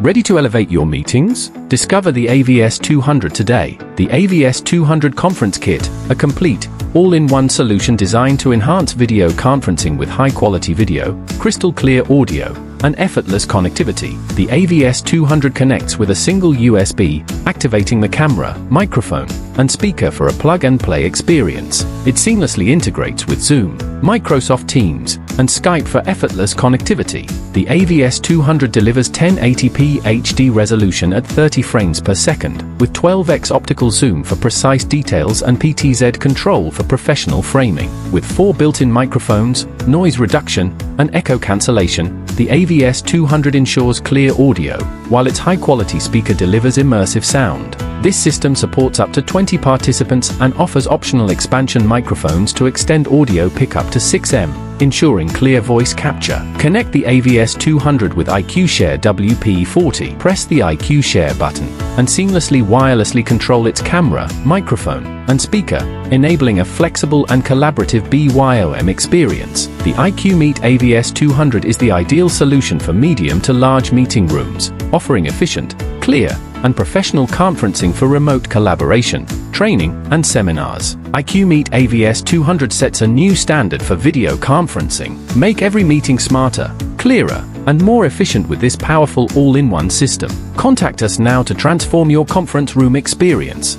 Ready to elevate your meetings? Discover the AVS200 today. The AVS200 Conference Kit, a complete, all-in-one solution designed to enhance video conferencing with high-quality video, crystal-clear audio, and effortless connectivity. The AVS200 connects with a single USB, activating the camera, microphone, and speaker for a plug-and-play experience. It seamlessly integrates with Zoom, Microsoft Teams, and Skype for effortless connectivity. The AVS200 delivers 1080p HD resolution at 30 frames per second, with 12x optical zoom for precise details and PTZ control for professional framing. With 4 built-in microphones, noise reduction, and echo cancellation, the AVS200 ensures clear audio, while its high-quality speaker delivers immersive sound. This system supports up to 20 participants and offers optional expansion microphones to extend audio pickup to 6M, ensuring clear voice capture. Connect the AVS200 with IQShare WP40. Press the IQShare button and seamlessly wirelessly control its camera, microphone, and speaker, enabling a flexible and collaborative BYOM experience. The IQMeet AVS200 is the ideal solution for medium to large meeting rooms, offering efficient, clear, and professional conferencing for remote collaboration, training, and seminars. IQMeet AVS200 sets a new standard for video conferencing. Make every meeting smarter, clearer, and more efficient with this powerful all-in-one system. Contact us now to transform your conference room experience.